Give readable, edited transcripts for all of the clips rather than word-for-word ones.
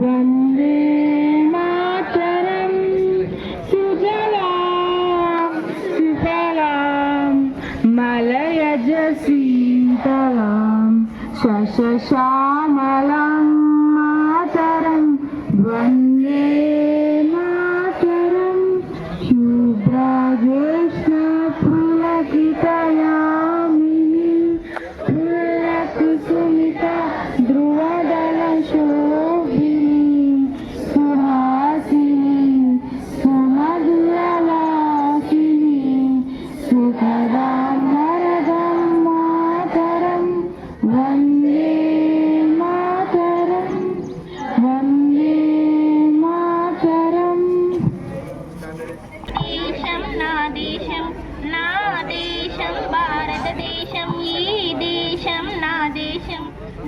వందే మాతరం సుజలాం సుఫలాం మలయజ సీతలాం శశశ్యామలాం మాతరం వందే మాతరం శుభ్రజ్యోత్స్న పులకితయామిని పులకుసుమిత ధ్రువదల శోభిని సుహాసిని సుమధురలాసిని సుఖదాం వరదం మాతరం వందే మాతరం వందే మాతరం. దేశం నా దేశం నా దేశం భారతదేశం ఈ దేశం నా దేశం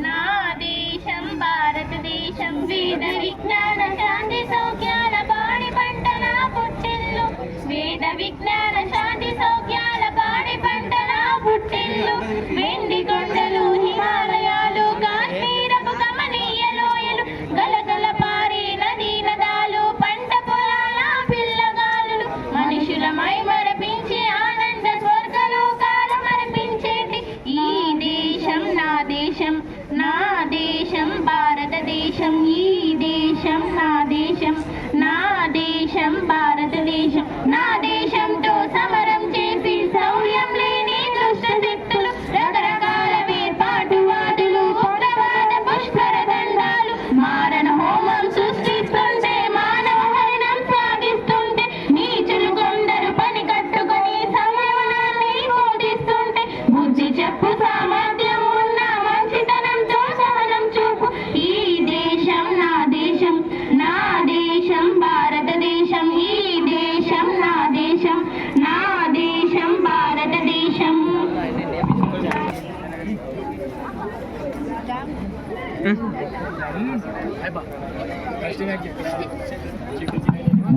నా దేశం భారతదేశం వేద విజ్ఞాన శాంతి సౌఖ్యాల పాడి పంట నా పుట్టిల్లు వేద విజ్ఞాన శాంతి సౌఖ్యాల పాడి పంట నా పుట్టిల్లు వెండి కొండలు హిమాలయాలు కాశ్మీరపు కమనీయ లోయలు గలగల పారే నదీ నదాలు పంట పొలాల పిల్లగాలులు మనుషులమై మరపించే ఆనంద స్వర్గలోకాల మరపించేటి ఈ దేశం నా దేశం నా దేశం భారతదేశం ఈ దేశం నా దేశం నా దేశం భారతదేశం నా దేశంతో సమరం చేసి శౌర్యం లేని దుష్ట శక్తులు రకరకాల వేర్పాటువాదులు ఉగ్రవాద పుష్కర దండాలు మారణ హోమం సృష్టిస్తుంటే మానవ హరణం సాగిస్తుంటే నీచులు కొందరు పని కట్టుకొని సంయమనాన్ని బోధిస్తుంటే బుద్ధి చెప్పు సామర్థ్యం ఉన్న మంచితనంతో సహనం చూపు ఈ దేశం నా దేశం నా దేశం భారతదేశం ఈ దేశం నా దేశం నా దేశం భారతదేశం.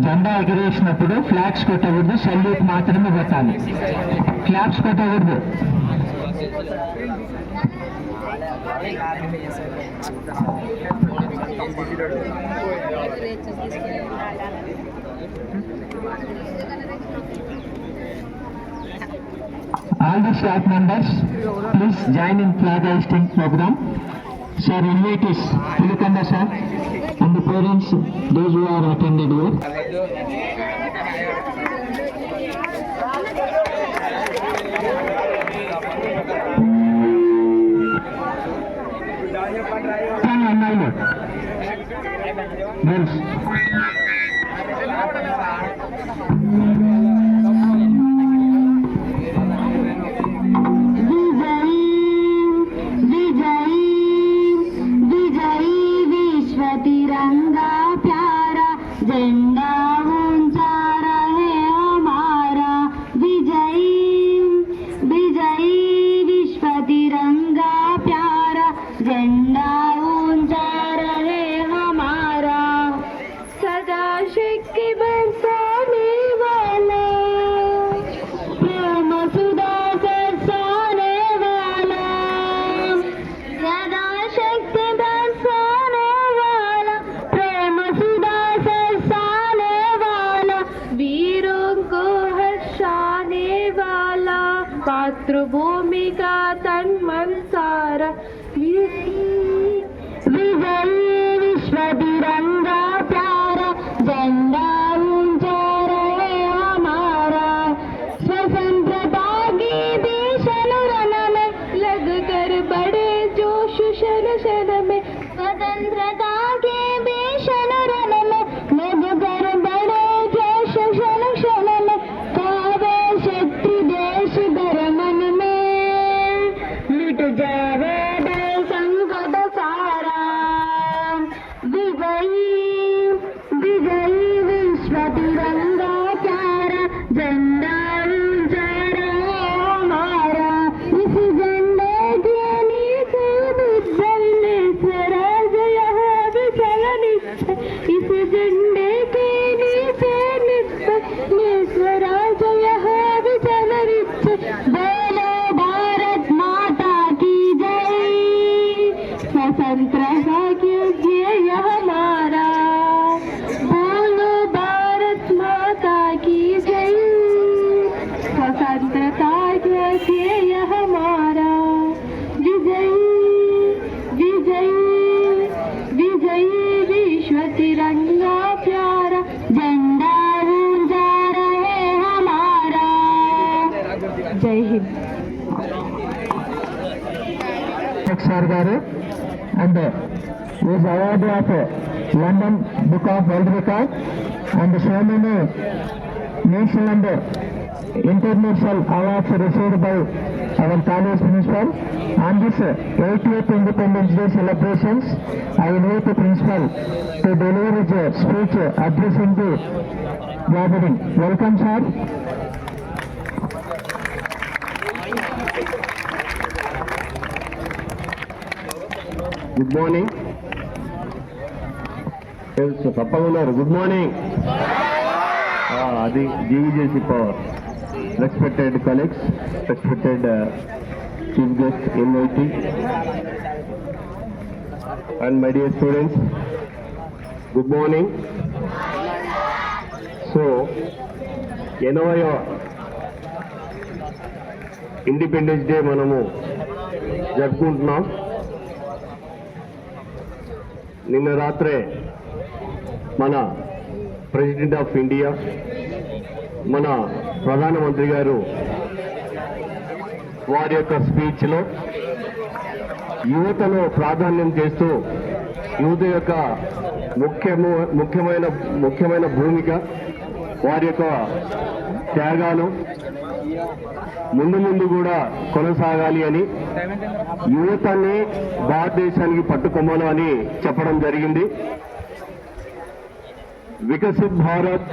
జెండా ఎగిరేసినప్పుడు ఫ్లాగ్స్ కొట్టకూడదు, సల్యూట్ మాత్రమే కొట్టాలి. ఫ్లాగ్స్ కొట్టకూడదు. All the staff members, please join in flag hoisting program. Sir, invitees, Pulukanda sir, and the parents, those who are attended here. Come on, my lord. Girls. तिरंगा प्यारा झंडा ऊंचा रहे हमारा विजयी विजयी विश्व तिरंगा प्यारा झंडा ऊंचा रहे हमारा सदा शक्ति बरसाने वाला प्रेम सुधा बरसाने वाला सदा शक्ति बरसाने मातृभूमि का तन मन सारा विजयी विश्व तिरंगा प्यारा झंडा ऊंचा रहे हमारा स्वतंत्रता की भीषण रण में लग कर बड़े जोश क्षण क्षण में स्वतंत्रता के भीषण रण में लग कर बड़े जोश क्षण क्षण में कावे शक्ति देश धर्मन में मिट जावे संकट सारा विजयी विजयी विश्व तिरंगा प्यारा झंडा ऊंचा रहे हमारा इस झंडे के नीचे बुद्धन स्वराज यहाँ स्वतंत्र भाग्य ध्येय हमारा, बोलो भारत माता की जय। स्वतंत्रता ध्येय हमारा, विजयी विजयी विजयी विश्व तिरंगा प्यारा, झंडा ऊंचा रहे हमारा। जय Hind. Sir garu and is award of London Book of World Record and so many national and international awards received by our college principal. On this 80th Independence Day celebrations, I invite the principal to deliver his speech addressing the gathering. Welcome, sir. Good morning. తెలుసు తప్పకున్నారు. Good morning. అది GVJC power. Respected colleagues, respected chief guest invitee and my dear students, good morning. So 80వ independence day మనము జరుపుకుంటున్నాం. నిన్న రాత్రే మన president of India, మన ప్రధానమంత్రి గారు వారి యొక్క స్పీచ్లో యువతను ప్రాధాన్యం చేస్తూ యువత యొక్క ముఖ్యమైన భూమిక, వారి యొక్క త్యాగాలు ముందు కూడా కొనసాగాలి అని, యువతని భారతదేశానికి పట్టుకొమ్మను అని చెప్పడం జరిగింది. వికసిత్ భారత్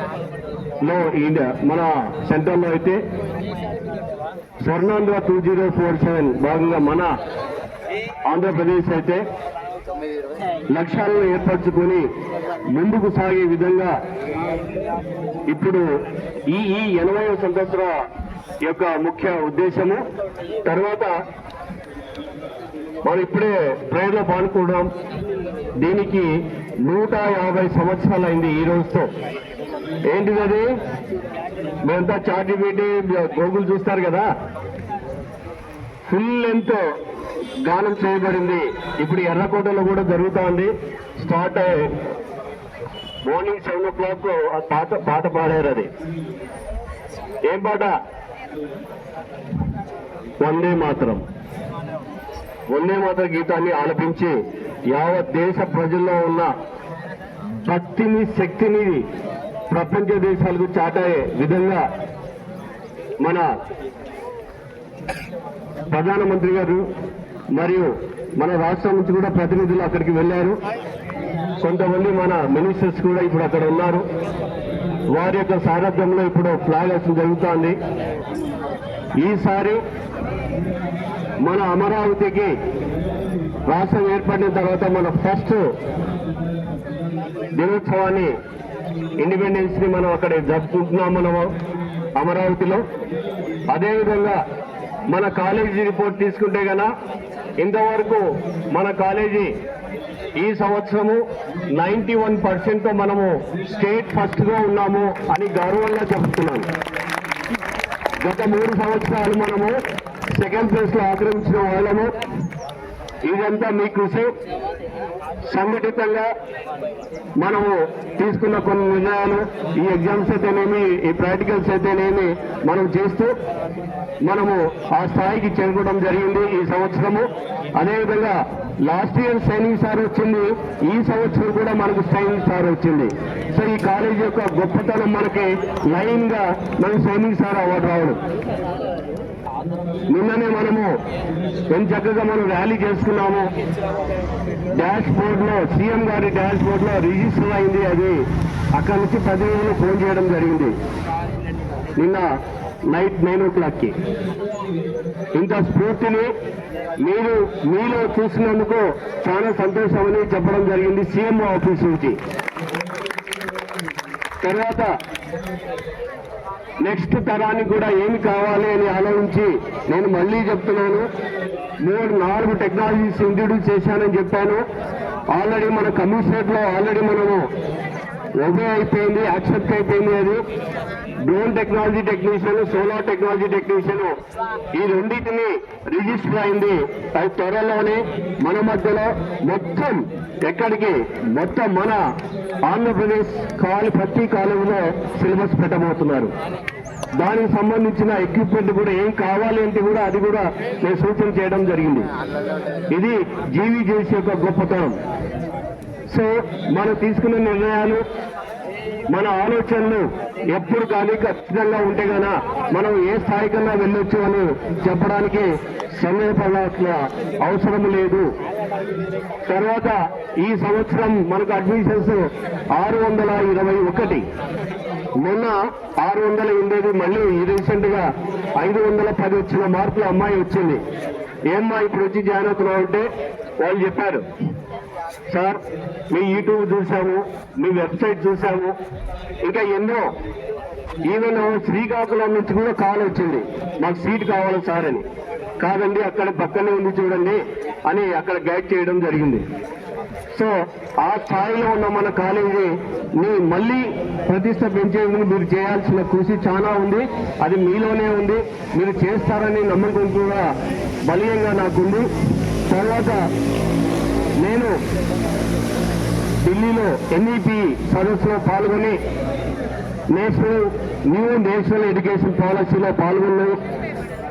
లో ఇండియా మన సెంటర్లో అయితే స్వర్ణాంధ్ర 2047 భాగంగా మన ఆంధ్రప్రదేశ్ అయితే లక్ష్యాలను ఏర్పరచుకొని ముందుకు సాగే విధంగా ఇప్పుడు ఈ 80వ సంవత్సర యొక్క ముఖ్య ఉద్దేశము. తర్వాత మనం ఇప్పుడే ప్రేయర్లో పాల్గొనడం, దీనికి 150 సంవత్సరాలు అయింది ఈ రోజుతో. ఏంటిది అది? మేమంతా చాటిబీటి గూగుల్ చూస్తారు కదా, ఫుల్ లెంత్ గానం చేయబడింది. ఇప్పుడు ఎర్రకోటలో కూడా జరుగుతూ ఉంది. స్టార్ట్ మార్నింగ్ 7 o'clock పాట పాడారు. అది ఏం పాట? వందే మాతరం. వందే మాతర గీతాన్ని ఆలపించి యావత్ దేశ ప్రజల్లో ఉన్న భక్తిని, శక్తిని ప్రపంచ దేశాలకు చాటే విధంగా మన ప్రధానమంత్రి గారు మరియు మన రాష్ట్రం నుంచి కూడా ప్రతినిధులు అక్కడికి వెళ్లారు. కొంతమంది మన మినిస్టర్స్ కూడా ఇప్పుడు అక్కడ ఉన్నారు. వారి యొక్క సారథ్యంలో ఇప్పుడు ఫ్లాగ్ హాస్టింగ్ జరుగుతోంది. ఈసారి మన అమరావతికి రాష్ట్రం ఏర్పడిన తర్వాత మన ఫస్ట్ దినోత్సవాన్ని, ఇండిపెండెన్స్ ని మనం అక్కడ జరుపుకుంటున్నాం మనము అమరావతిలో. అదేవిధంగా మన కాలేజీ రిపోర్ట్ తీసుకుంటే గన ఇంతవరకు మన కాలేజీ ఈ సంవత్సరము 91% మనము స్టేట్ ఫస్ట్ గా ఉన్నాము అని గర్వంగా చెప్తున్నాను. గత 3 సంవత్సరాలు మనము సెకండ్ ప్లేస్ లో ఆక్రమించిన వాళ్ళము. ఇదంతా మీ కృషి. సంఘటితంగా మనము తీసుకున్న కొన్ని నిర్ణయాలు, ఈ ఎగ్జామ్స్ అయితేనేమి, ఈ ప్రాక్టికల్స్ అయితేనేమి మనం చేస్తూ మనము ఆ స్థాయికి చేరుకోవడం జరిగింది ఈ సంవత్సరము. అదేవిధంగా లాస్ట్ ఇయర్ సైనింగ్ స్టార్ వచ్చింది, ఈ సంవత్సరం కూడా మనకు సైనింగ్ స్టార్ వచ్చింది. సో ఈ కాలేజ్ యొక్క గొప్పతనం మనకి లైన్ గా మనకు సైనింగ్ స్టార్ అవార్డు రావడం. నిన్ననే మనము ఎంత చక్కగా మనం ర్యాలీ చేసుకున్నాము. డాష్ బోర్డ్ లో, సీఎం గారి డాష్ బోర్డ్ లో రిజిస్టర్ అయింది. అది అక్కడి నుంచి ప్రతినిధులు ఫోన్ చేయడం జరిగింది నిన్న నైట్ 9 o'clock. ఇంత స్ఫూర్తిని మీలో చూసినందుకు చాలా సంతోషమని చెప్పడం జరిగింది సీఎం ఆఫీస్ నుంచి. తర్వాత నెక్స్ట్ తరానికి కూడా ఏమి కావాలి అని ఆలోచించి నేను మళ్ళీ చెప్తున్నాను, 4 టెక్నాలజీస్ ఇంట్రడ్యూస్ చేశానని చెప్పాను. ఆల్రెడీ మన కమిషనరేట్ లో ఆల్రెడీ మనము ఒబే అయిపోయింది, యాక్సెప్ట్ అయిపోయింది. అది drone technology technician, solar technology technician, ఈ రెండింటిని రిజిస్టర్ అయింది. అది త్వరలోనే మన మధ్యలో మొత్తం ఎక్కడికి మొత్తం మన ఆంధ్రప్రదేశ్ ప్రతి కాలేజీలో సిలబస్ పెట్టబోతున్నారు. దానికి సంబంధించిన ఎక్విప్మెంట్ కూడా ఏం కావాలి అంటే కూడా అది కూడా నేను సూచన చేయడం జరిగింది. ఇది జీవీజేసీ యొక్క గొప్పతనం. సో మనం తీసుకున్న నిర్ణయాలు, మన ఆలోచనలు ఎప్పుడు కానీ ఖచ్చితంగా ఉంటే గన మనం ఏ స్థాయికన్నా వెళ్ళొచ్చు అని చెప్పడానికి సమయపడాల్సిన అవసరం లేదు. తర్వాత ఈ సంవత్సరం మనకు అడ్మిషన్స్ 621. మొన్న 600 ఉండేది, మళ్ళీ రీసెంట్ గా 510 వచ్చిన మార్కుల అమ్మాయి వచ్చింది. ఏమ్మా ఇప్పుడు వచ్చి జాయిన్ అవుతున్నావు అంటే వాళ్ళు చెప్పారు, సార్ మీ యూట్యూబ్ చూసాము, మీ వెబ్సైట్ చూసాము, ఇంకా ఎన్నో, ఈవెన్ శ్రీకాకుళం నుంచి కూడా కాల్ వచ్చింది, మాకు సీట్ కావాలి సార్ అని. కాదండి అక్కడ పక్కనే ఉంది చూడండి అని అక్కడ గైడ్ చేయడం జరిగింది. సో ఆ స్థాయిలో ఉన్న మన కాలేజీని మళ్ళీ ప్రతిష్ట పెంచేందుకు మీరు చేయాల్సిన కృషి చాలా ఉంది. అది మీలోనే ఉంది, మీరు చేస్తారని నమ్మకం కూడా బలీయంగా నాకుంది. తర్వాత నేను ఢిల్లీలో NEP సదస్సులో పాల్గొని నేషనల్ ఎడ్యుకేషన్ పాలసీలో పాల్గొన్నాను.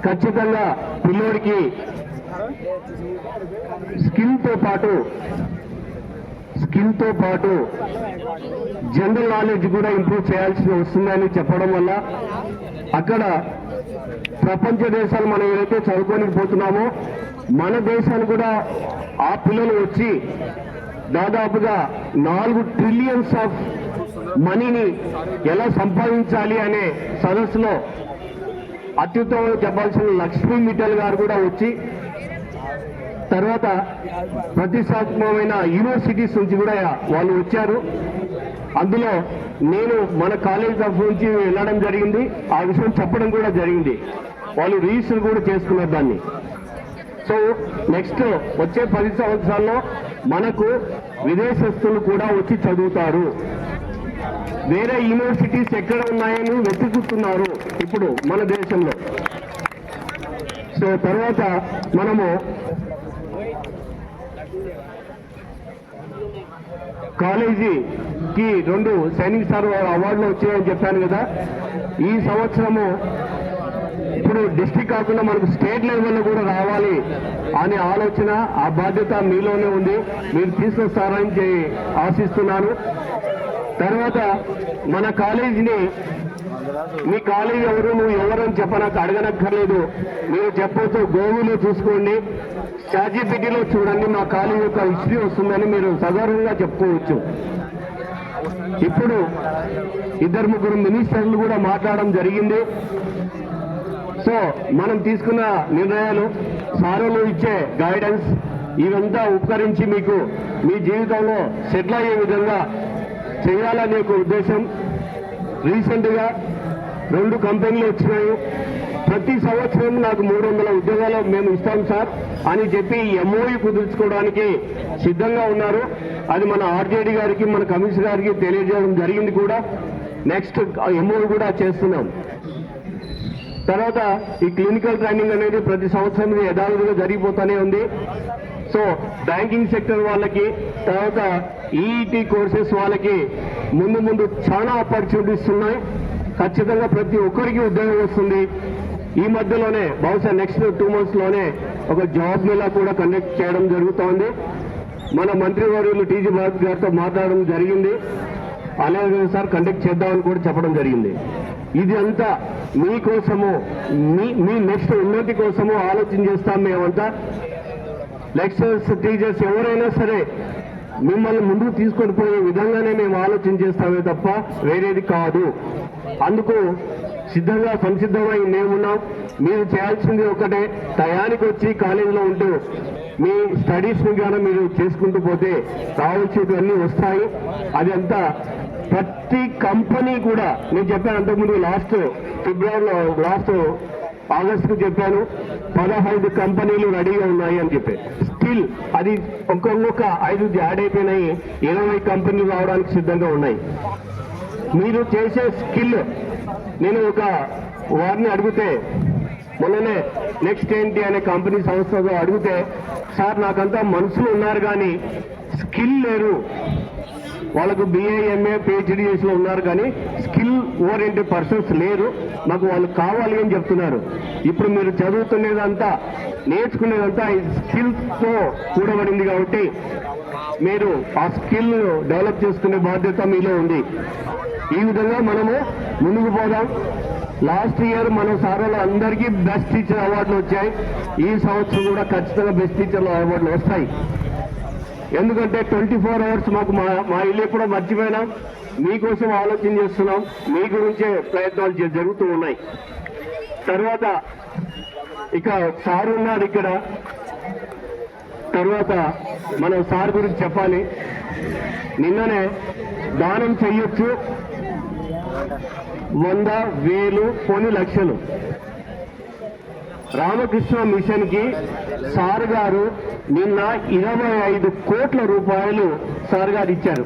ఖచ్చితంగా పిల్లోడికి స్కిల్తో పాటు జనరల్ నాలెడ్జ్ కూడా ఇంప్రూవ్ చేయాల్సి వస్తుందని చెప్పడం వల్ల అక్కడ ప్రపంచ దేశాలు మనం ఏదైతే చదువుకోనికి పోతున్నామో మన దేశాన్ని కూడా ఆ పిల్లలు వచ్చి దాదాపుగా 4 ట్రిలియన్స్ ఆఫ్ మనీని ఎలా సంపాదించాలి అనే సదస్సులో అత్యుత్తమంగా చెప్పాల్సిన లక్ష్మీ మిట్టల్ గారు కూడా వచ్చి, తర్వాత ప్రతిష్టాత్మకమైన యూనివర్సిటీస్ నుంచి కూడా వాళ్ళు వచ్చారు. అందులో నేను మన కాలేజ్ తరఫు నుంచి వెళ్ళడం జరిగింది, ఆ విషయం చెప్పడం కూడా జరిగింది. వాళ్ళు రిజిస్టర్ కూడా చేసుకున్నారు దాన్ని. సో నెక్స్ట్ వచ్చే 10 సంవత్సరాల్లో మనకు విదేశస్తులు కూడా వచ్చి చదువుతారు. వేరే యూనివర్సిటీస్ ఎక్కడ ఉన్నాయని వెతుకుతున్నారు ఇప్పుడు మన దేశంలో. సో తర్వాత మనము కాలేజీకి 2 సైనిక్ స్టార్ అవార్డులు వచ్చాయని చెప్పాను కదా. ఈ సంవత్సరము ఇప్పుడు డిస్ట్రిక్ట్ కాకుండా మనకు స్టేట్ లెవెల్లో కూడా రావాలి అనే ఆలోచన, ఆ బాధ్యత మీలోనే ఉంది. మీరు తీసుకొస్తారని ఆశిస్తున్నాను. తర్వాత మన కాలేజీని, మీ కాలేజీ ఎవరు, నువ్వు ఎవరని చెప్పనకు అడగనక్కర్లేదు, మీరు చెప్పొచ్చు. గూగుల్లో చూసుకోండి, ChatGPTలో చూడండి, మా కాలేజీ యొక్క హిస్టరీ వస్తుందని మీరు సగర్వంగా చెప్పుకోవచ్చు. ఇప్పుడు 2-3 మినిస్టర్లు కూడా మాట్లాడడం జరిగింది. సో మనం తీసుకున్న నిర్ణయాలు, సారులు ఇచ్చే గైడెన్స్, ఇవంతా ఉపకరించి మీకు మీ జీవితంలో సెటిల్ అయ్యే విధంగా చేయాలనే ఒక ఉద్దేశం. రీసెంట్ గా 2 కంపెనీలు వచ్చినాయి. ప్రతి సంవత్సరం నాకు 300 ఉద్యోగాలు మేము ఇస్తాం సార్ అని చెప్పి MOU కుదుర్చుకోవడానికి సిద్ధంగా ఉన్నారు. అది మన RJD గారికి, మన కమిషనర్ గారికి తెలియజేయడం జరిగింది కూడా. నెక్స్ట్ MOU కూడా చేస్తున్నాం. తర్వాత ఈ క్లినికల్ ట్రైనింగ్ అనేది ప్రతి సంవత్సరం యథావిధిగా జరిగిపోతూనే ఉంది. సో బ్యాంకింగ్ సెక్టర్ వాళ్ళకి, తర్వాత EET కోర్సెస్ వాళ్ళకి ముందు చాలా ఆపర్చునిటీస్ ఉన్నాయి. ఖచ్చితంగా ప్రతి ఒక్కరికి ఉద్యోగం వస్తుంది. ఈ మధ్యలోనే బహుశా నెక్స్ట్ 2 months లోనే ఒక జాబ్ మేళా కూడా కండక్ట్ చేయడం జరుగుతోంది. మన మంత్రివర్యులు TG భారత్ గారితో మాట్లాడడం జరిగింది. అలాగే సార్ కండక్ట్ చేద్దామని కూడా చెప్పడం జరిగింది. ఇది అంతా మీకోసము, మీ నెక్స్ట్ ఉన్నతి కోసము ఆలోచన చేస్తాం. మేమంతా లెక్చరర్స్, టీచర్స్ ఎవరైనా సరే మిమ్మల్ని ముందుకు తీసుకొని పోయే విధంగానే మేము ఆలోచన చేస్తామే తప్ప వేరేది కాదు. అందుకు సంసిద్ధమై మేమున్నాం. మీరు చేయాల్సింది ఒకటే, టయానికి వచ్చి కాలేజీలో ఉంటూ మీ స్టడీస్ ని కానీ మీరు చేసుకుంటూ పోతే రావాల్సినవన్నీ వస్తాయి. అది అంతా ప్రతి కంపెనీ కూడా నేను చెప్పాను అంతకుముందు, లాస్ట్ ఫిబ్రవరిలో ఆగస్టుకు చెప్పాను 15 కంపెనీలు రెడీగా ఉన్నాయి అని చెప్పి. స్టిల్ అది ఒక్కొక్క 5 యాడ్ అయిపోయినాయి, 20 కంపెనీలు రావడానికి సిద్ధంగా ఉన్నాయి. మీరు చేసే స్కిల్, నేను ఒక వారిని అడిగితే మొన్ననే నెక్స్ట్ ఏంటి అనే కంపెనీ సంస్థలో అడిగితే, సార్ నాకంతా మనుషులు ఉన్నారు కానీ స్కిల్ లేరు, వాళ్ళకు BA MA PhD చేసిన ఉన్నారు కానీ స్కిల్ ఓరియంటెడ్ పర్సన్స్ లేరు, మాకు వాళ్ళు కావాలి అని చెప్తున్నారు. ఇప్పుడు మీరు చదువుతున్నదంతా నేర్చుకునేదంతా ఈ స్కిల్స్తో కూడబడింది కాబట్టి మీరు ఆ స్కిల్ డెవలప్ చేసుకునే బాధ్యత మీలో ఉంది. ఈ విధంగా మనము ముందుకు పోదాం. లాస్ట్ ఇయర్ మన సార్లు అందరికీ బెస్ట్ టీచర్ అవార్డులు వచ్చాయి. ఈ సంవత్సరం కూడా ఖచ్చితంగా బెస్ట్ టీచర్ల అవార్డులు వస్తాయి. ఎందుకంటే 24 hours మాకు మా ఇల్లు ఎప్పుడో మర్చిపోయినాం, మీకోసం ఆలోచన చేస్తున్నాం, మీ గురించే ప్రయత్నాలు జరుగుతూ ఉన్నాయి. తర్వాత ఇక సార్ ఉన్నారు ఇక్కడ, తర్వాత మనం సార్ గురించి చెప్పాలి. నిన్ననే దానం చెయ్యొచ్చు 100, 1000, కొన్ని లక్షలు. రామకృష్ణ మిషన్ కి సార్ గారు నిన్న 25 కోట్ల రూపాయలు సార్ గారు ఇచ్చారు.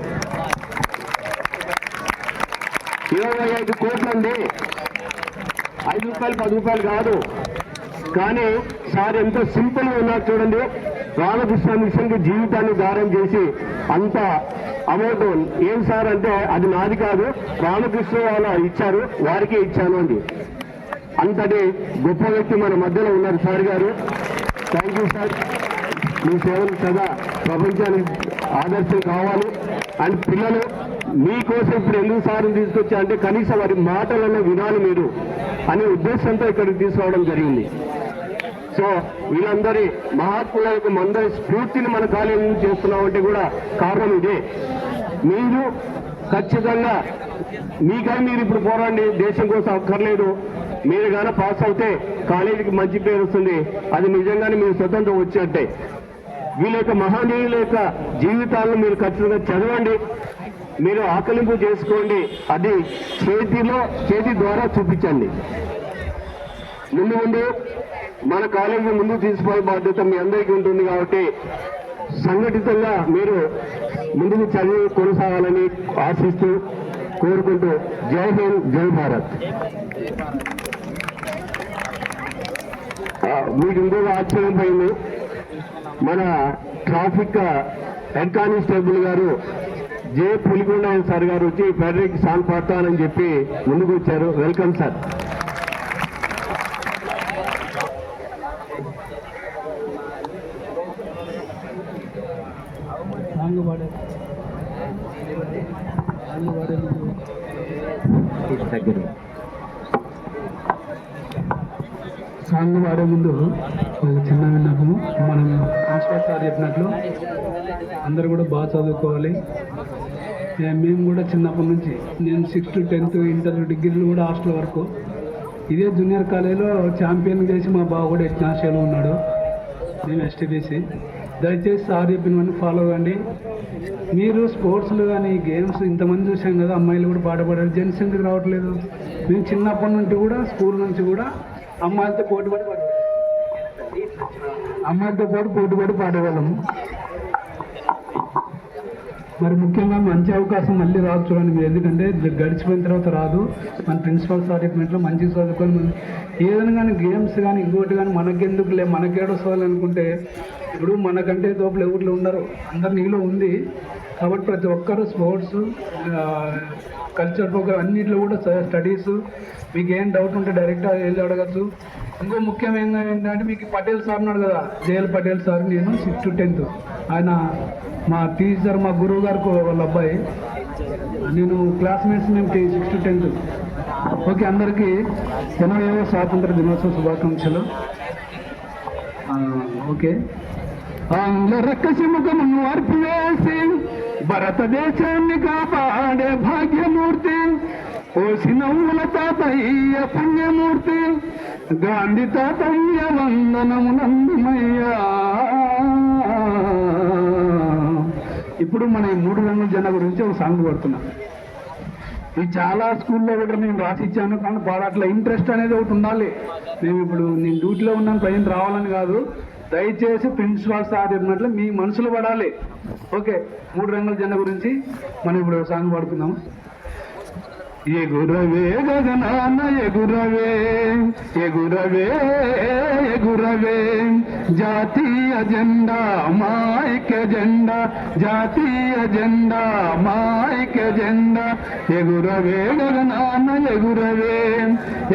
25 కోట్లండి, 5 రూపాయలు 10 రూపాయలు కాదు. కానీ సార్ ఎంతో సింపుల్ గా ఉన్నారు చూడండి. రామకృష్ణ మిషన్ కి జీవితాన్ని దానం చేసి అంత అమౌంట్ ఏం సార్ అంటే అది నాది కాదు, రామకృష్ణ వాళ్ళు ఇచ్చారు, వారికే ఇచ్చాను అండి. అంతటి గొప్ప వ్యక్తి మన మధ్యలో ఉన్నారు సార్ గారు. థ్యాంక్ యూ సార్, మీ సేవలు సదా ప్రపంచానికి ఆదర్శం కావాలి. అండ్ పిల్లలు మీకోసం ఇప్పుడు ఎందుకు సార్ని తీసుకొచ్చా అంటే కనీసం వారి మాటలను వినాలి మీరు అనే ఉద్దేశంతో ఇక్కడికి తీసుకురావడం జరిగింది. సో వీళ్ళందరి మహాత్ముల యొక్క మందరి స్ఫూర్తిని మన కాలేజీ నుంచి చేస్తున్నామంటే కూడా కారణం ఇదే. మీరు ఖచ్చితంగా మీకై మీరు ఇప్పుడు పోరాండి, దేశం కోసం అక్కర్లేదు. మీరు కానీ పాస్ అవుతే కాలేజీకి మంచి పేరు వస్తుంది, అది నిజంగానే మీరు స్వతంత్రం వచ్చినట్టే. వీళ్ళ యొక్క మహనీయుల యొక్క జీవితాలను మీరు ఖచ్చితంగా చదవండి, మీరు ఆకలింపు చేసుకోండి, అది చేతి ద్వారా చూపించండి. ముందు మన కాలేజీ ముందుకు తీసుకుపోయే బాధ్యత మీ అందరికీ ఉంటుంది కాబట్టి సంఘటితంగా మీరు ముందుకు చదివి కొనసాగాలని ఆశిస్తూ కోరుకుంటూ జై హింద్, జై భారత్. మీకు ఇంకొక ఆశ్చర్యం పోయింది, మన ట్రాఫిక్ హెడ్ కానిస్టేబుల్ గారు జే పులికొండ సార్ గారు వచ్చి ఫెడరిక్ సాంగ్ పాడతానని చెప్పి ముందుకు వచ్చారు. Welcome sir. సాంగ్ పాడే ముందు ఒక చిన్న విన్నపము. మనం ప్రిన్సిపల్ సార్ చెప్పినట్లు అందరూ కూడా బాగా చదువుకోవాలి. మేము కూడా చిన్నప్పటి నుంచి, నేను 6th to 10th ఇంటర్ డిగ్రీలు కూడా హాస్టల్ వరకు ఇదే జూనియర్ కాలేజీలో ఛాంపియన్ చేసి మా బావ కూడా ఎట్నాషియాలో ఉన్నాడు. మేము STBC. దయచేసి సార్ చెప్పినవన్నీ ఫాలో అవ్వండి. మీరు స్పోర్ట్స్లో కానీ గేమ్స్ ఇంతమంది చూసాం కదా, అమ్మాయిలు కూడా పాటపడారు, జెంట్స్ ఎందుకు రావట్లేదు? మేము చిన్నప్పటి నుండి కూడా స్కూల్ నుంచి కూడా అమ్మాయిలతో పోటీపడి పాడేవాళ్ళము. మరి ముఖ్యంగా మంచి అవకాశం మళ్ళీ రాదు చూడండి మీరు, ఎందుకంటే గడిచిపోయిన తర్వాత రాదు. మన ప్రిన్సిపల్ సార్ చెప్పినట్లు మంచి చదువుకొని ఏదైనా కానీ గేమ్స్ కానీ ఇంకోటి కానీ మనకెందుకులే, మనకేడొస్తుంది అనుకుంటే ఇప్పుడు మనకంటే తోపులు ఎవరిలో ఉండరు, అందరు నీలో ఉంది. కాబట్టి ప్రతి ఒక్కరు స్పోర్ట్స్, కల్చర్ ప్రోగ్రామ్ అన్నింటిలో కూడా స్టడీస్, మీకు ఏం డౌట్ ఉంటే డైరెక్ట్గా వెళ్ళి అడగచ్చు. ఇంకో ముఖ్యమైన ఏంటంటే మీకు పటేల్ సార్ ఉన్నాడు కదా, జేఎల్ పటేల్ సార్, నేను 6th to 10th ఆయన మా టీచర్, మా గురువు గారికి వాళ్ళ అబ్బాయి, నేను క్లాస్మేట్స్, మేము 6th to 10th. ఓకే, అందరికీ 80వ స్వాతంత్ర దినోత్సవ శుభాకాంక్షలు. ఓకే, ఆంగ్ల రక్కసి ముఖమును అర్పివేసి భారతదేశాన్ని కాపాడే భాగ్యమూర్తి, పోసి నవ్వుల తాతయ్య పుణ్యమూర్తి, గాంధీ తాతయ్య వందనమునందుమయ్యా. ఇప్పుడు మన 3 రంగుల జెండా గురించి ఒక సాంగ్ పడుతున్నాం. ఇది చాలా స్కూల్లో కూడా నేను రాసిచ్చాను, కానీ పాడట్ల ఇంట్రెస్ట్ అనేది ఒకటి ఉండాలి. మేము ఇప్పుడు నేను డ్యూటీలో ఉన్నాను పైన రావాలని కాదు, దయచేసి ప్రిన్సిపాల్ సార్ చెప్పినట్లు మీ మనసులో పడాలి. ఓకే, 3 రంగుల జెండా గురించి మనం ఇప్పుడు సాంగ్ పాడుకుందాం. ఎగురవే గగనాన ఎగురవే ఎగురవే ఎగురవే జాతీయ జెండా మాయిక జెండా జాతీయ జెండా మాయిక జెండా ఎగురవే గగనాన ఎగురవే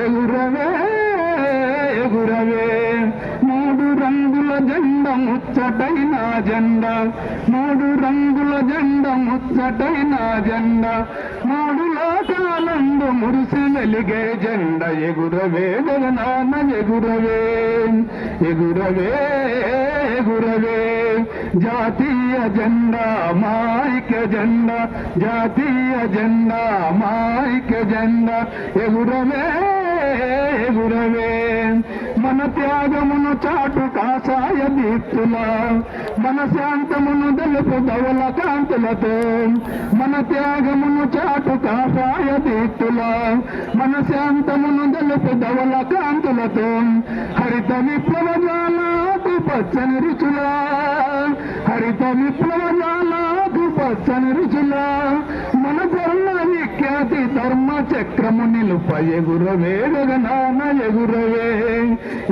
ఎగురవే ఎగురవే 3 రంగుల జెండా ముచ్చటైన జెండా 3 రంగుల జెండా ముచ్చటైన జెండా 3 లోకాలందు మురిసి వెలిగే జెండా ఎగురవే గగనాన ఎగురవే ఎగురవే ఎగురవే జాతీయ జెండా మాయిక జెండా జాతీయ జెండా మాయిక జెండా ఎగురవే ఎగురవే మన త్యాగమును చాటు కాషాయ దీప్తుల మన శాంతమును తెలుపు ధవల కాంతులతో మన త్యాగమును చాటు కాషాయ దీప్తుల మన శాంతమును తెలుపు ధవల కాంతులతో హరిత విప్లవ జాలకు పచ్చని రుచుల హరిత విప్లవ జాలకు పచ్చని రుచుల మన ధర్మ విఖ్యాతి ధర్మ చక్రము నిలుప ఎగురవే గగనాన ఎగురవే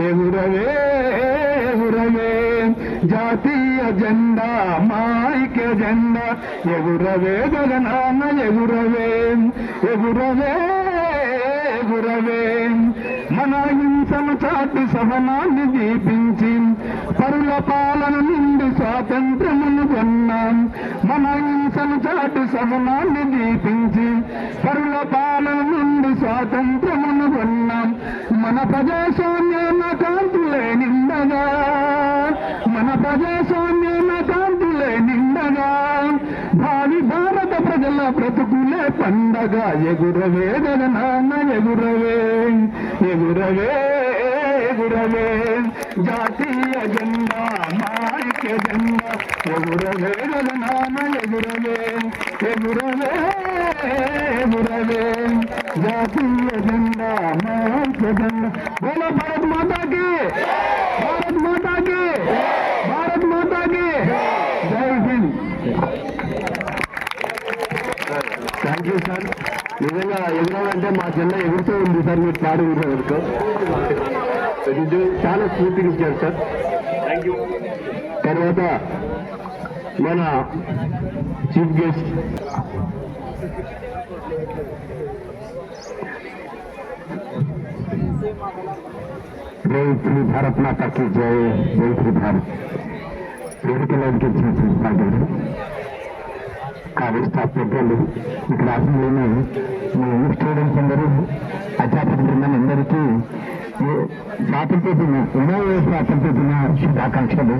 ఎగురవే ఎగురవే జాతీయ జెండా మాయిక జెండా ఎగురవే గగనాన ఎగురవే ఎగురవే ఎగురవే మన హింసను చాటి సహనాన్ని దీపించి పరుల పాలన నుండి స్వాతంత్రమును కొన్నాం మన హింసను చాటి సహనాన్ని దీపించి పరుల పాలన నుండి స్వాతంత్రమును కొన్నాం మన ప్రజాస్వామ్యాన కాంతులే నిండగా మన ప్రజాస్వామ్యాన కాంతులే నిండగా భావి భారత ప్రజల బ్రతుకులే పండగ ఎగురవే గగనాన ఎగురవే ఎగురవే ఎగురవే జాతీయ జెండా మాయిక జెండా ఎగురవే గగనాన ఎగురవే ఎగురవే ఎగురవే జాతీయ జెండా మాయిక జెండా బోలో భారత్ మాతాకి భారత్ మాతాకి భారత్ మాతాకి జై హింద్. Thank you sir. నిజంగా ఎగురాలంటే మా జెండా ఎగురుతూ ఉంది సార్. మీరు పాడు వరకు చాలా స్ఫూర్తినిచ్చారు సార్. Thank you. తర్వాత మన చీఫ్ గెస్ట్ జై శ్రీ భారత్ మాతాకి జై జై శ్రీ భారత్. వేదికలోకి వచ్చిన ప్రిన్సిపాల్ గారు, కాలేజ్ స్టాఫ్ పెద్దలు, ఇక్కడ అసెంబ్లీని మీ స్టూడెంట్స్ అందరూ, అధ్యాపక బృందం అందరికీ స్వాతంత్ర్య దిన 20వ స్వాతంత్ర్య దిన శుభాకాంక్షలు.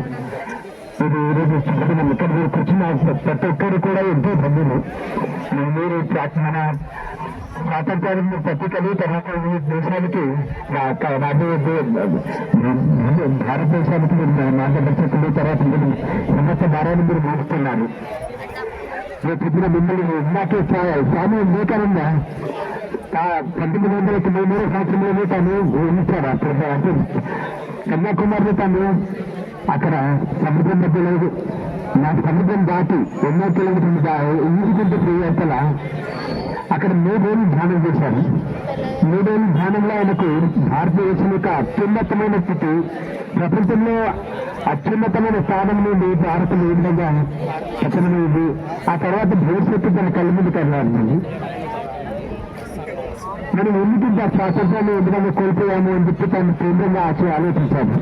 ఇది ఈరోజు శుభదినం. ఇక్కడ మీరు కూర్చున్న ప్రతి ఒక్కరు కూడా ఎంతో ధన్యులు. మీరు మన స్వాతంత్ర్యానికి ప్రతీకలు, తర్వాత ఈ దేశానికి భారతదేశానికి మార్గదర్శకులు, తర్వాత మీరు సమస్త భారాన్ని మీరు మోస్తున్నారు. మీరు చెప్పిన మిమ్మల్ని ఇందాకే స్వామి వివేకానంద 1993 సంవత్సరంలోనే తాను ఉంచారు. అంటే కన్యాకుమారిలో తాను అక్కడ సముద్రం మధ్యలో సముద్రం దాటి ఎన్నో కిలోమీటర్లు ఈదుకుంటూ పోయేంతలా అక్కడ 3 రోజులు ధ్యానం చేశారు. 3 రోజుల ధ్యానంలో ఆయనకు భారతదేశం యొక్క అత్యున్నతమైన స్థితి, ప్రపంచంలో అత్యున్నతమైన స్థానం నుండి భారతం ఏ విధంగా పతనమైంది, ఆ తర్వాత భవిష్యత్తు తన కళ్ళ ముందు కనబడుతుంది. మనం ఎందుకు స్వాతంత్రాన్ని ఎందుకంటే కోల్పోయాము అని చెప్పి తను కేంద్రంగా ఆలోచించాము.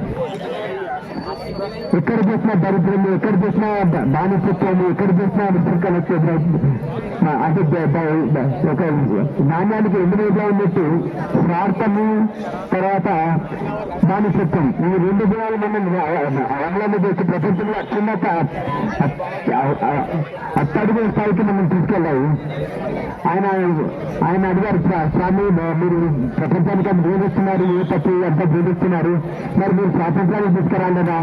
ఎక్కడ చూసినా దరిద్రము, ఎక్కడ చూసినా బానిసత్వము, ఎక్కడ చూసినా విస్తృకలు వచ్చే అంటే ఒక నాణ్యానికి 2 వైపులా ఉన్నట్టు స్వార్థము, తర్వాత బానిసత్వం, ఈ 2 గుణాలు మనం ఆంగ్లంలో చేసి ప్రపంచంలో అత్యున్నత అట్టడుగు స్థాయికి మనం తీసుకెళ్ళాయి. ఆయన అడిగారు, స్వామి మీరు ప్రపంచానికి అంత బోధిస్తున్నారు, ఏ తప్పు అంతా బోధిస్తున్నారు, మరి మీరు స్వాతంత్రాన్ని తీసుకురాలేదా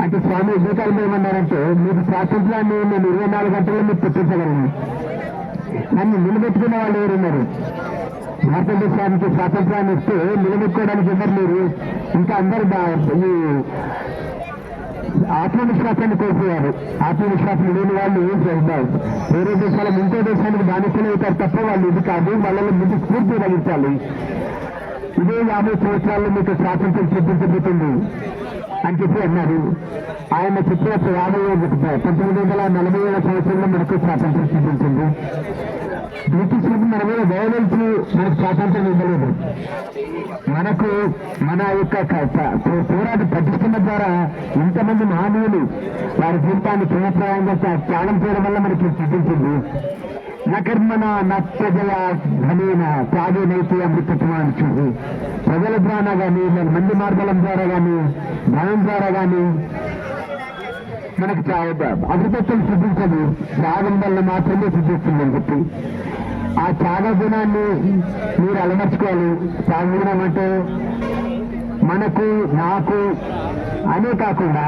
అంటే స్వామి వివేకానంద ఏమన్నారంటే, మీరు స్వాతంత్రాన్ని నేను 24 గంటల్లో మీరు తెప్పించగలను, నన్ను నిలబెట్టుకున్న వాళ్ళు ఎవరున్నారు? భారతదేశానికి స్వాతంత్రాన్ని ఇస్తే నిలబెట్టుకోవడానికి ఎవరు లేరు. ఇంకా అందరూ ఈ ఆత్మవిశ్వాసాన్ని కోల్పోయారు. ఆత్మవిశ్వాసం లేని వాళ్ళు ఏం చేస్తారు? వేరే దేశాల ఇంకో దేశానికి బానిసలు అవుతారు తప్ప వాళ్ళు ఇది కాదు. వాళ్ళని ముందు స్ఫూర్తి కలిగించాలి. ఇదే 50 సంవత్సరాల్లో మీకు స్వాతంత్రం సిద్ధించబోతుంది అని చెప్పి అన్నారు. ఆయన చెప్పినప్పుడు 1947 సంవత్సరంలో మనకు స్వాతంత్రం సిద్ధించింది. బ్రిటిష్ మన మీద గవర్నెన్స్ మనకు స్వాతంత్రం ఇవ్వలేదు. మనకు మన యొక్క పోరాట ప్రతిష్టల ద్వారా ఇంతమంది మానవులు వారి జీవితాన్ని ప్రేమప్రాయంగా త్యాగం చేయడం వల్ల మనకి సిద్ధించింది. నకర్మణ నజయ ధనేన త్యాగేనైతే అమృతత్వం అని చూసి ప్రజల ద్వారా కానీ మంది మార్గం ద్వారా కానీ ధనం ద్వారా కానీ మనకు అమృతత్వం సిద్ధించదు. త్యాగం వల్ల మాత్రమే సిద్ధిస్తుందని చెప్పి ఆ త్యాగ గుణాన్ని మీరు అలమర్చుకోవాలి. త్యాగ గుణం అంటే మనకు నాకు అనే కాకుండా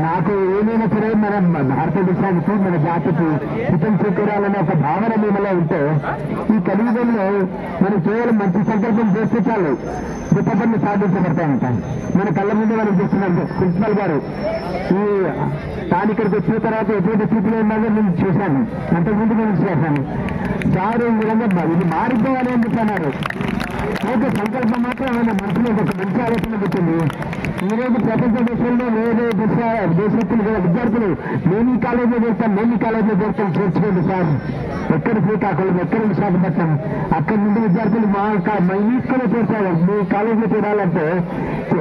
నాకు ఏమైనా సరే మన భారతదేశానికి మన జాతికి హితం చేకూరాలనే ఒక భావన మీలో ఉంటే ఈ కలియుగంలో మనం కేవలం మంచి సంకల్పం చేస్తే చాలు గొప్ప పనులు సాధించబడతాయంట. మన కళ్ళ ముందు మనం చూస్తున్నాం. ప్రిన్సిపల్ గారు ఈ తాను ఇక్కడికి వచ్చిన తర్వాత ఎటువంటి స్థితిలో ఉన్నారో నేను చూశాను. అంతకుముందు నేను చేశాను. సారు ఈ విధంగా ఇది మారిపోవాలి అని చెప్పన్నారు. ఒక సంకల్పం మాత్రం ఆయన మనసులో ఒక మంచి ఆలోచన పెట్టింది. ఈరోజు ప్రపంచ దేశంలో వేరే దేశస్తులు విద్యార్థులు నేను ఈ కాలేజీలో చేస్తాను, నేను ఈ కాలేజీలో చేస్తాను, చేర్చుకోండి సార్. ఎక్కడ శ్రీకాకుళం, ఎక్కడ విశాఖపట్నం, అక్కడి నుండి విద్యార్థులు మా ఈస్ట్లో చేస్తారు. మీ కాలేజీలో చేరాలంటే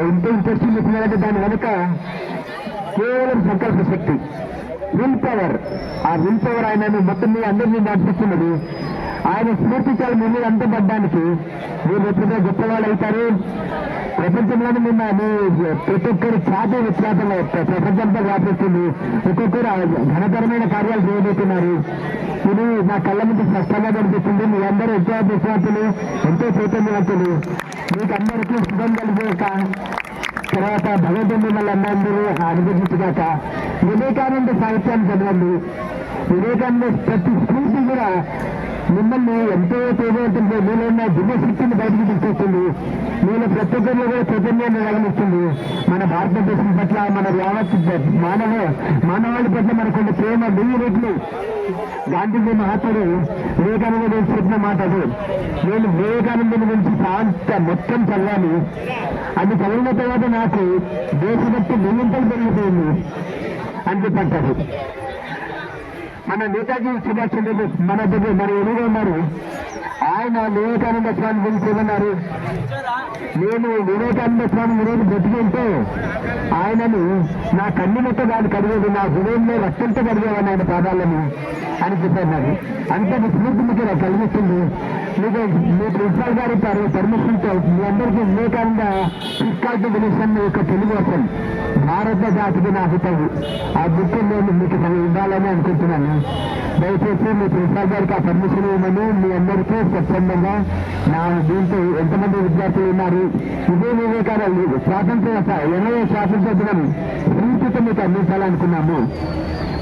ఎంత ఇంట్రెస్ట్ చూస్తున్నారంటే దాని వెనుక కేవలం సంకల్ప శక్తి, విల్ పవర్. ఆ విల్ పవర్ ఆయనను మొత్తం మీ అందరినీ నడిపిస్తున్నది. ఆయన స్ఫూర్తించాలి మీరు అంతపడ్డానికి. మీరు ఎప్పుడైనా గొప్పవాళ్ళు అవుతారు. ప్రపంచంలోనే నిన్న ప్రతి ఒక్కరి ఖ్యాతి విఖ్యాతంగా ప్రపంచంతో వ్యాపిస్తుంది. ఒక్కొక్కరు ఘనతరమైన కార్యాలు చేయబోతున్నారు. ఇది నా కళ్ళ ముందు స్పష్టంగా కనిపిస్తుంది. మీ అందరూ ఎంతో విశ్వాసులు, ఎంతో చైతన్యవంతులు. మీకు అందరికీ శుభం కలిగాక తర్వాత భగవంతుడు మిమ్మల్ని అందరూ అనుభవించగాక. వివేకానంద సాహిత్యాన్ని చదవండి. వివేకానంద ప్రతి స్ఫూర్తి కూడా మిమ్మల్ని ఎంతో తేజవంతంతో మీలో ఉన్న దివ్యశక్తిని బయటికి తీసుకొస్తుంది. మీలో ప్రతి ఒక్కరిలో కూడా చైతన్యాన్ని రగలిస్తుంది. మన భారతదేశం పట్ల, మన యావత్ మానవాళి పట్ల మనకున్న ప్రేమ 1000 రెట్లు. గాంధీజీ మహాత్ముడు వివేకానంద గురించి చెప్పిన మాట అది. నేను వివేకానందుని గురించి మొత్తం చదవాలి. అది చదివిన తర్వాత నాకు దేశభక్తి 1000 పెరిగిపోయింది అని చెప్పంటారు. మన నేతాజీ సుభాష్ చంద్రబోస్ మన ఎదురుగా ఉన్నారు. ఆయన వివేకానంద స్వామి గురించి ఏమన్నారు? నేను వివేకానంద స్వామి ఈరోజు బ్రతికుంటే ఆయనను నా కన్నులతో దాన్ని కడిగేది, నా హృదయంలో రక్తంతో కడిగేవాడిని ఆయన పాదాలని అని చెప్పన్నారు. అంతటి స్ఫూర్తి మీకు కలిగిస్తుంది. మీకు మీ ప్రిన్సిపాల్ గారి పర్మిషన్తో మీ అందరికీ వివేకానంద ఫిజికల్ డెఫినేషన్ యొక్క తెలుగు వర్షన్ భారత జాతికి నా హితవు ఆ బుక్ నేను మీకు ఇవ్వాలని అనుకుంటున్నాను. దయచేసి మీ ప్రిన్సిపాల్ గారికి ఆ పర్మిషన్ ఇవ్వమని మీ అందరికీ స్వచ్ఛందంగా నా దీంతో ఎంతమంది విద్యార్థులు ఉన్నారు. ఇదే వివేకానంద స్వాతంత్ర 80వ స్వాతంత్ర దినం సూచిత మీకు అందించాలనుకున్నాము.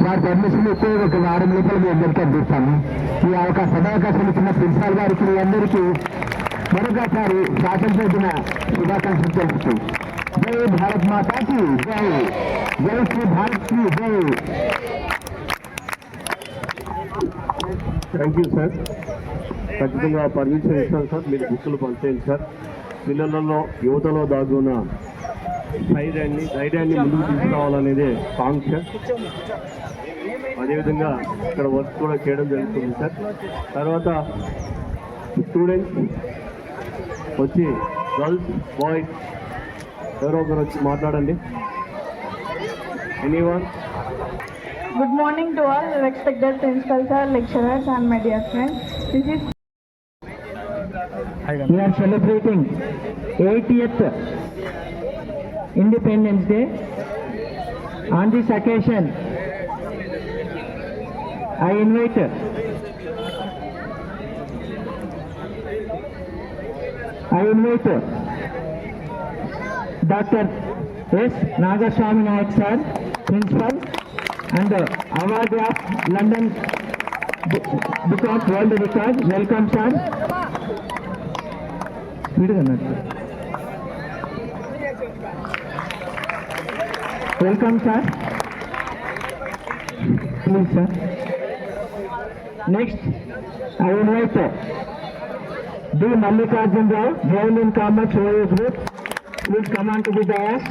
వారి పర్మిషన్ ఇస్తే ఒక వారం లోపల మీ అందరికీ అందిస్తాము. ఈ సదావకాశం ఇచ్చిన ప్రిన్సిపాల్ గారికి మీ అందరికీ మరొకసారి స్వాతంత్ర దిన శుభాకాంక్షలు తెలుస్తూ జై భారత్ మాతాకి జై, జై శ్రీ భారత్ కి జై. Thank you sir. ఖచ్చితంగా పర్మిషన్ ఇస్తాను సార్. మీరు బుక్కులు పంచేయండి సార్. పిల్లలలో యువతలో దాగున్న ధైర్యాన్ని ముందుకు తీసుకురావాలనేదే కాంక్ష. అదేవిధంగా ఇక్కడ వర్క్ కూడా చేయడం జరుగుతుంది సార్. తర్వాత స్టూడెంట్స్ వచ్చి గర్ల్స్, బాయ్స్ ఎవరో ఒకరు వచ్చి మాట్లాడండి. Anyone? Good morning to all respected principal sir, lecturers and my dear friends. This is We are celebrating 80th Independence Day. On this occasion, I invite Dr. S. Nagaswamy Nayak sir, Principal and award of London Book of World Record. Welcome sir. స్పీడ్గా అన్నట్టు. Welcome sir, please sir. Next I invite D. Mallikarjun Rao, Javelin Combat Warriors Group. Please come on to the dais.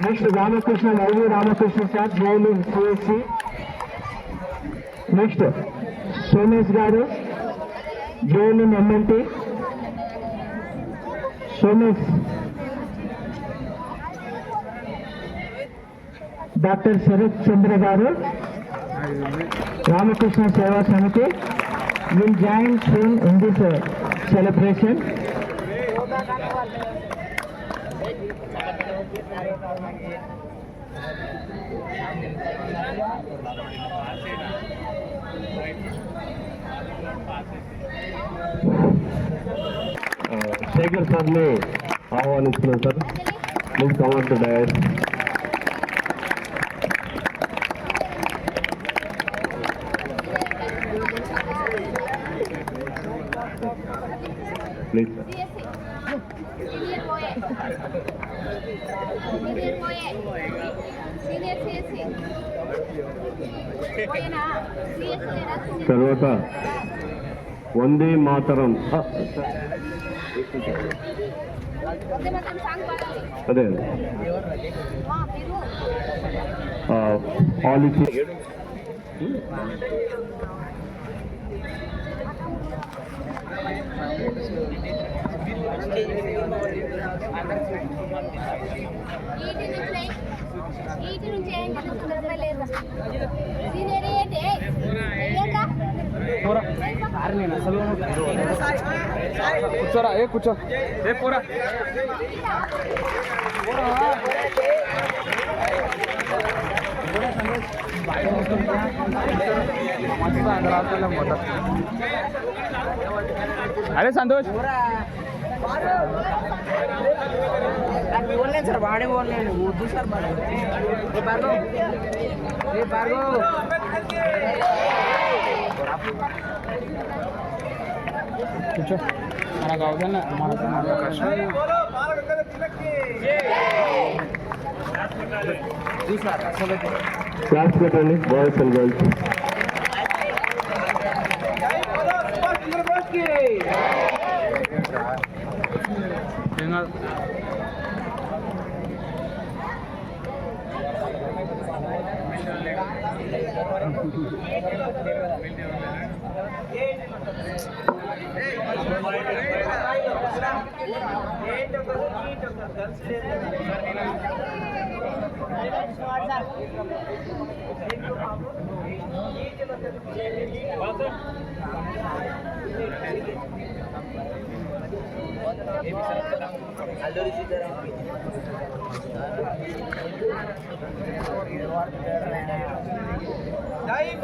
Next, Ramakrishna, I.V. Ramakrishna sir, Javelin CSC. Next, Somesh Garu, Javelin MLT. Somesh. Dr. Sharat Chandra Garu, Ramakrishna Seva Samiti will join soon in this celebration. Shekhar సార్ని ఆహ్వానిస్తున్నాం సార్. Please come on to dais. Please sir. తర్వాత వందే మాతరం. అదే policy కూర్చోరా, కూర్చో పోరా. అరే సంతోష్ बोलने सर भाड़े बोलने उर्दू सर भार्गव కూర్చో. మనకు అవసరం మనకు కష్టం. క్లాస్ పెట్టండి బాయ్స్ అండ్ గర్ల్స్.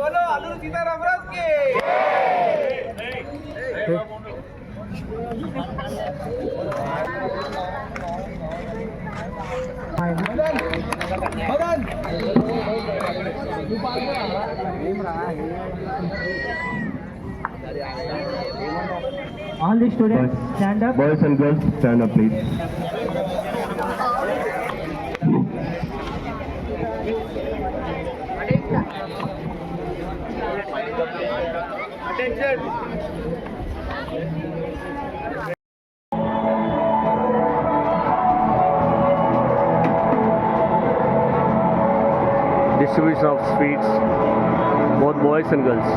बोलो अल्लूरी सीताराम राज की. All the students stand up. Boys and girls, stand up please. Attention. Distribution of sweets, both boys and girls.